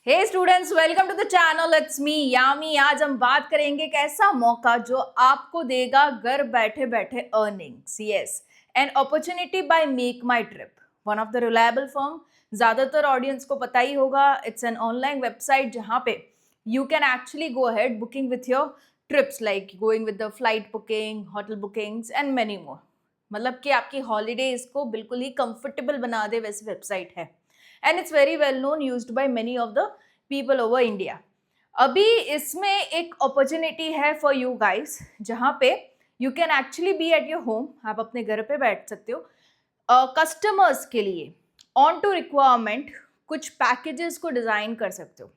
Hey students, welcome to the channel. It's me Yami. आज हम बात करेंगे एक ऐसा मौका जो आपको देगा घर बैठे बैठे earnings. Yes, an opportunity by make my trip, one of the reliable firm. ज्यादातर ऑडियंस को पता ही होगा, इट्स एन ऑनलाइन वेबसाइट जहाँ पे you can actually go ahead booking with your trips, like going with the flight booking, hotel bookings and many more. मतलब कि आपकी holidays को बिल्कुल ही कंफर्टेबल बना दे वैसी वेबसाइट है। And it's very well known, used by many of the people over India. अभी इसमें एक अपॉर्चुनिटी है फॉर यू गाइस, जहाँ पे you can actually be at your home. आप अपने घर पे बैठ सकते हो। कस्टमर्स के लिए ऑन टू रिक्वायरमेंट कुछ पैकेजेस को डिजाइन कर सकते हो।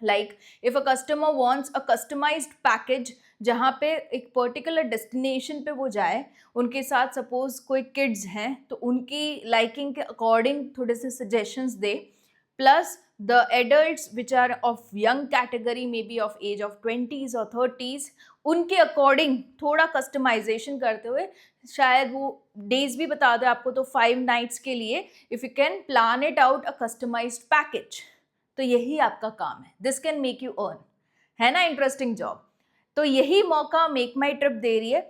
Like if a customer wants a customized package, जहाँ पे एक पर्टिकुलर डेस्टिनेशन पे वो जाए, उनके साथ सपोज कोई किड्स हैं तो उनकी लाइकिंग के अकॉर्डिंग थोड़े से सजेशंस दे, plus the adults which are of young category, may be of age of 20s और 30s, उनके अकॉर्डिंग थोड़ा कस्टमाइजेशन करते हुए शायद वो डेज भी बता दे आपको, तो 5 नाइट्स के लिए if you can plan it out a customized package, तो यही आपका काम है। This can make you earn, है ना? Interesting job. तो यही मौका मेक माई ट्रिप दे रही है,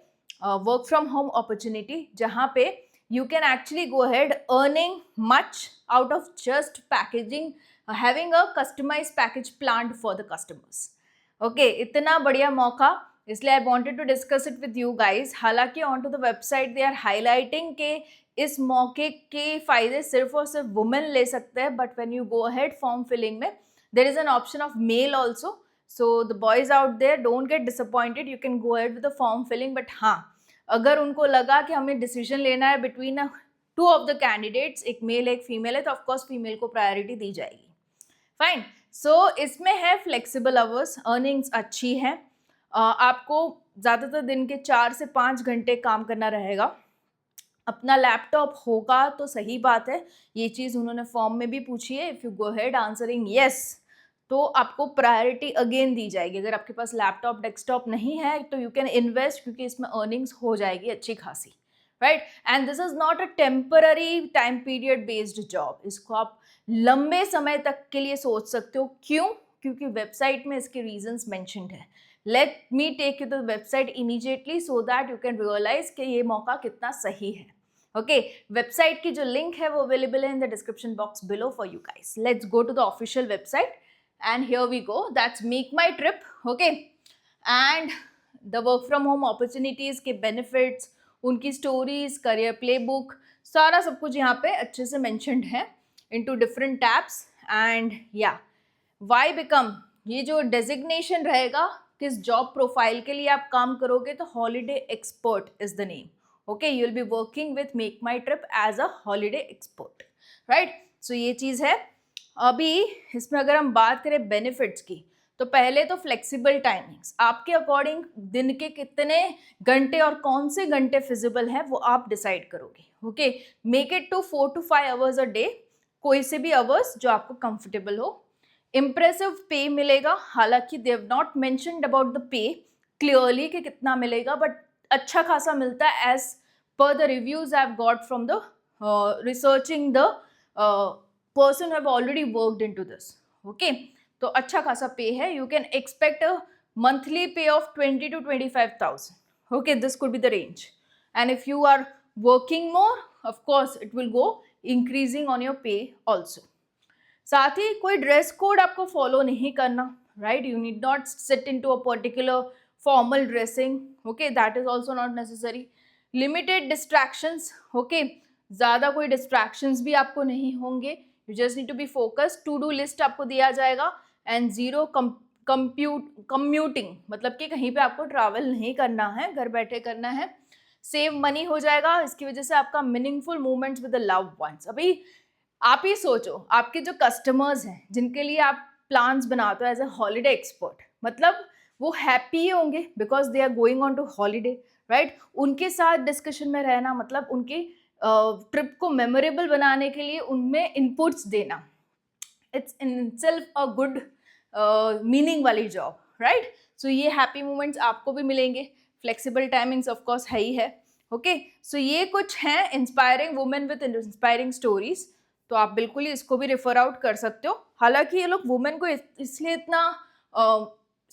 वर्क फ्रॉम होम अपॉर्चुनिटी, जहाँ पे you can actually go ahead earning much out of just packaging, having a customize package planned for the customers. Okay, इतना बढ़िया मौका, इसलिए I wanted to discuss it with you guys. हालांकि on to the website they are highlighting के इस मौके के फायदे सिर्फ और सिर्फ वुमेन ले सकते हैं, but when you go ahead form filling में there is an option of male also. So the boys out there, don't get disappointed, you can go ahead with the form filling. But हाँ, अगर उनको लगा कि हमें decision लेना है between 2 of the candidates, एक मेल एक फीमेल है, तो ऑफकोर्स फीमेल को प्रायोरिटी दी जाएगी। फाइन। सो इसमें है फ्लेक्सिबल आवर्स, अर्निंग्स अच्छी है। आपको ज़्यादातर दिन के 4 से 5 घंटे काम करना रहेगा। अपना लैपटॉप होगा तो सही बात है, ये चीज़ उन्होंने फॉर्म में भी पूछी है। If you go head answering yes, तो आपको प्रायोरिटी अगेन दी जाएगी। अगर आपके पास लैपटॉप डेस्कटॉप नहीं है तो यू कैन इन्वेस्ट, क्योंकि इसमें अर्निंग्स हो जाएगी अच्छी खासी, right? And this is not a temporary time period based job. इसको आप लंबे समय तक के लिए सोच सकते हो। क्यों? क्योंकि वेबसाइट में इसके रीजंस मेंशन्ड है। Let me take you the website immediately so that you can realise कि ये मौका कितना सही है। ओके, वेबसाइट की जो लिंक है वो अवेलेबल है in the description box below for you guys. Let's go to the official website and here we go, that's make my trip. Okay, and the work from home opportunities के benefits, उनकी stories, career playbook, सारा सब कुछ यहाँ पे अच्छे से mentioned है into different tabs. And yeah, why become, ये जो designation रहेगा किस job profile के लिए आप काम करोगे, तो holiday expert is the name. Okay, you will be working with make my trip as a holiday expert, right? So ये चीज़ है। अभी इसमें अगर हम बात करें बेनिफिट्स की, तो पहले तो फ्लेक्सिबल टाइमिंग्स, आपके अकॉर्डिंग दिन के कितने घंटे और कौन से घंटे फिजिबल है वो आप डिसाइड करोगे। Okay, make it to 4 to 5 hours a day, कोई से भी आवर्स जो आपको कंफर्टेबल हो। इम्प्रेसिव पे मिलेगा, हालांकि they have not mentioned about the pay clearly कि कितना मिलेगा, बट अच्छा खासा मिलता है as per the reviews I have got from the researching the person who have already worked into this. Okay, तो अच्छा खासा पे है। You can expect a monthly pay of 20 to 25,000. Okay, this could be the range. And if you are working more, of course it will go increasing on your pay also. साथ ही कोई dress code आपको follow नहीं करना, right? You need not sit into a particular formal dressing. Okay, that is also not necessary. Limited distractions. Okay, ज़्यादा कोई distractions भी आपको नहीं होंगे। You just need to be focused. To do list आपको दिया जाएगा and zero commuting, मतलब कि कहीं पे आपको ट्रैवल नहीं करना है, घर बैठे करना है। सेव मनी हो जाएगा, इसकी वजह से आपका meaningful movements with the loved ones. अभी आप ही सोचो, आपके जो कस्टमर्स हैं जिनके लिए आप प्लान्स बनाते हो एज ए हॉलीडे एक्सपर्ट, मतलब वो हैप्पी होंगे because they are going on to holiday, right? उनके साथ डिस्कशन में रहना, मतलब उनकी ट्रिप को मेमोरेबल बनाने के लिए उनमें इनपुट्स देना, it's in self a good meaning वाली जॉब, राइट? सो ये हैप्पी मोमेंट्स आपको भी मिलेंगे। फ्लेक्सिबल टाइमिंग्स ऑफ कोर्स है ही है। ओके, सो ये कुछ हैं inspiring women with inspiring stories. तो आप बिल्कुल ही इसको भी रेफर आउट कर सकते हो। हालांकि ये लोग वुमेन को इसलिए इतना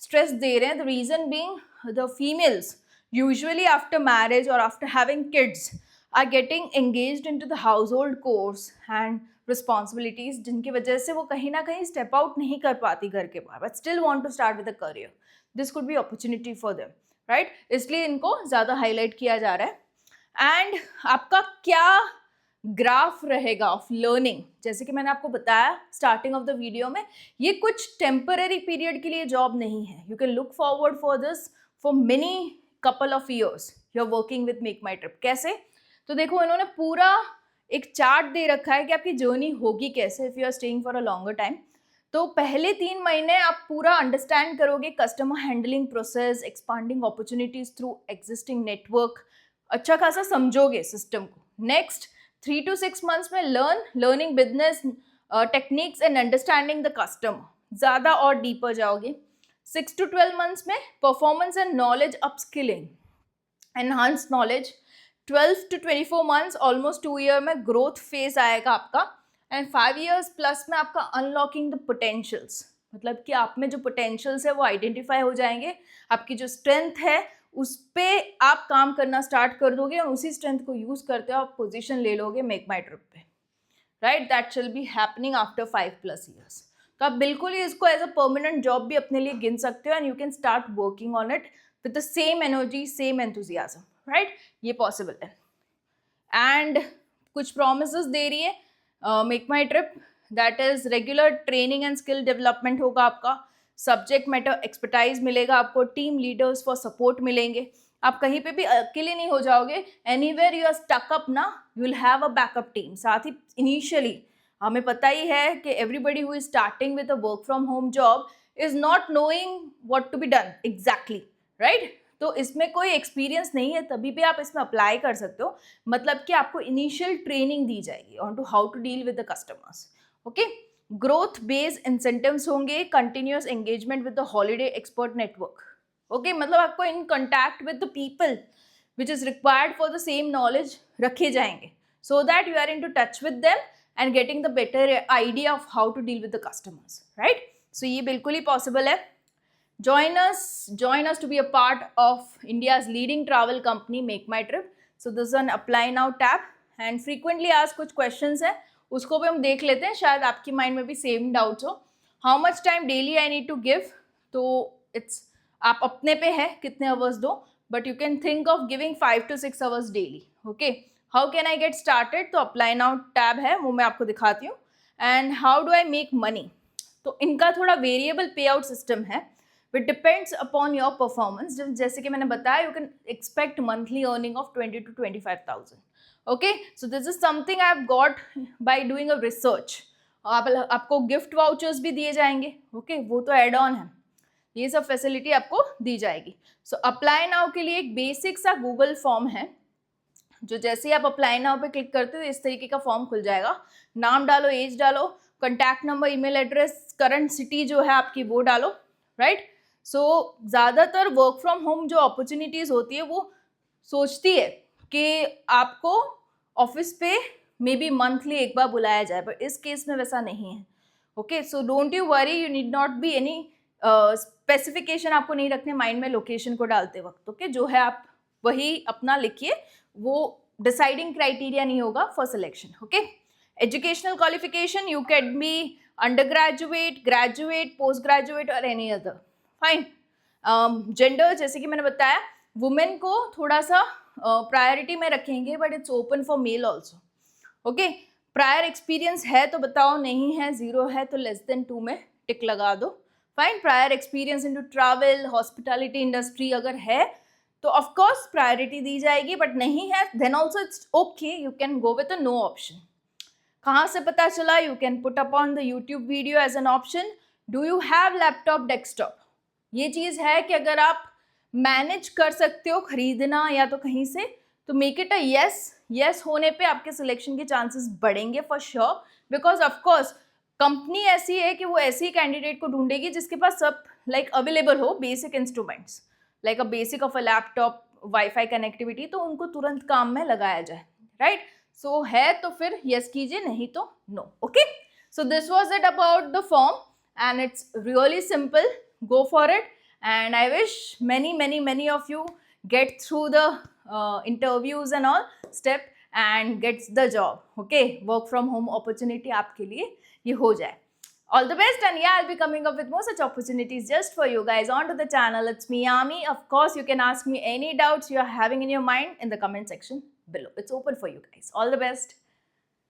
स्ट्रेस दे रहे हैं, the reason being the females usually after marriage और after having kids are getting engaged into the household chores and responsibilities, जिनकी वजह से वो कहीं ना कहीं स्टेप आउट नहीं कर पाती घर के बाहर, but still want to start with a career. This could be opportunity for them, right? इसलिए इनको ज़्यादा हाईलाइट किया जा रहा है। एंड आपका क्या ग्राफ रहेगा ऑफ लर्निंग, जैसे कि मैंने आपको बताया स्टार्टिंग ऑफ द वीडियो में, ये कुछ टेम्पररी पीरियड के लिए जॉब नहीं है। You can look forward for this for many couple of years you are working with make my trip. कैसे? तो देखो, इन्होंने पूरा एक चार्ट दे रखा है कि आपकी जर्नी होगी कैसे if you are staying for a longer time. तो पहले 3 महीने आप पूरा अंडरस्टैंड करोगे customer handling process, expanding opportunities through existing network, अच्छा खासा समझोगे सिस्टम को। नेक्स्ट 3 to 6 months में learning business techniques and understanding the customer, ज़्यादा और डीपर जाओगे। 6 to 12 months में performance and knowledge upskilling, enhance knowledge. 12 to 24 months, almost 2 year में ग्रोथ फेज आएगा आपका। एंड 5 years प्लस में आपका अनलॉकिंग द पोटेंशियल्स, मतलब कि आप में जो पोटेंशियल्स है वो आइडेंटिफाई हो जाएंगे, आपकी जो स्ट्रेंथ है उस पे आप काम करना स्टार्ट कर दोगे और उसी स्ट्रेंथ को यूज करते हो आप पोजीशन ले लोगे मेक माई ट्रिप पे, right? That will be happening after 5+ years। तो आप बिल्कुल ही इसको एज अ परमानेंट जॉब भी अपने लिए गिन सकते हो and you can start working on it with the same energy, same enthusiasm, right? ये पॉसिबल है। एंड कुछ प्रोमिसेस दे रही है make my trip, that is regular training and skill development होगा आपका, सब्जेक्ट मैटर एक्सपर्टाइज मिलेगा आपको, टीम लीडर्स फॉर सपोर्ट मिलेंगे, आप कहीं पे भी अकेले नहीं हो जाओगे। Anywhere you are stuck up ना, you will have a backup team. साथ ही इनिशियली हमें पता ही है कि everybody who is starting with a work from home job is not knowing what to be done exactly, right? तो इसमें कोई एक्सपीरियंस नहीं है, तभी भी आप इसमें अप्लाई कर सकते हो। मतलब कि आपको इनिशियल ट्रेनिंग दी जाएगी on to how to deal with the customers, okay? Growth based incentives होंगे, continuous engagement with the holiday expert network, okay? मतलब आपको in contact with the people which is required for the same knowledge रखे जाएंगे, so that you are in to touch with them and getting the better idea of how to deal with the customers, right? So ये बिल्कुल ही possible है। Join us to be a part of India's leading travel company, Make My Trip. So this is an apply now tab and frequently asked कुछ questions हैं, उसको भी हम देख लेते हैं, शायद आपकी माइंड में भी सेम डाउट्स हो। How much time daily I need to give, तो इट्स आप अपने पे है कितने आवर्स दो, but you can think of giving 5 to 6 hours daily, okay? How can I get started, तो अप्लाई नाउ टैब है, वो मैं आपको दिखाती हूँ। And how do I make money, तो इनका थोड़ा वेरिएबल पे आउट सिस्टम है, with depends upon your performance. जैसे कि मैंने बताया, you can expect monthly earning of 20 to 25,000, okay? So this is something I have got by doing a research. आपको gift vouchers भी दिए जाएंगे, ओके? वो तो एड ऑन है, ये सब फैसिलिटी आपको दी जाएगी। सो अप्लाई नाउ के लिए एक बेसिक सा गूगल फॉर्म है, जो जैसे ही आप अप्लाई नाउ पे क्लिक करते हो इस तरीके का फॉर्म खुल जाएगा। नाम डालो, एज डालो, contact number, email address, current city जो है आपकी वो डालो, राइट? सो ज़्यादातर वर्क फ्रॉम होम जो अपॉर्चुनिटीज़ होती है वो सोचती है कि आपको ऑफिस पे मे बी मंथली एक बार बुलाया जाए, पर इस केस में वैसा नहीं है, okay? So don't you worry, you need not be any specification आपको नहीं रखने माइंड में लोकेशन को डालते वक्त, ओके? जो है आप वही अपना लिखिए, वो डिसाइडिंग क्राइटेरिया नहीं होगा for selection, okay? Educational qualification, you can be undergraduate, graduate, post graduate और एनी अदर, फाइन। जेंडर जैसे कि मैंने बताया, वुमेन को थोड़ा सा प्रायोरिटी में रखेंगे, but it's open for male also, okay? Prior experience है तो बताओ, नहीं है, 0 है तो <2 में टिक लगा दो, fine. Prior experience into travel, hospitality industry अगर है तो ऑफ कोर्स प्रायोरिटी दी जाएगी, बट नहीं है then also it's okay, you can go with a no option. कहाँ से पता चला? You can put up on the YouTube video as an option. Do you have laptop, desktop? ये चीज़ है कि अगर आप मैनेज कर सकते हो खरीदना या तो कहीं से, तो make it a yes. Yes होने पे आपके सिलेक्शन के चांसेस बढ़ेंगे for sure, because of course company ऐसी है कि वो ऐसे ही कैंडिडेट को ढूंढेगी जिसके पास सब लाइक अवेलेबल हो, basic instruments like a basic of a laptop, wifi connectivity, तो उनको तुरंत काम में लगाया जाए, राइट? सो है तो फिर यस कीजिए, नहीं तो no. Okay, so this was it about the form and it's really simple. Go for it, and I wish many of you get through the interviews and all step and gets the job. Okay, work from home opportunity आपके लिए ये हो जाए. All the best, and yeah, I'll be coming up with more such opportunities just for you guys onto the channel. It's me, Yami. Of course, you can ask me any doubts you are having in your mind in the comment section below. It's open for you guys. All the best.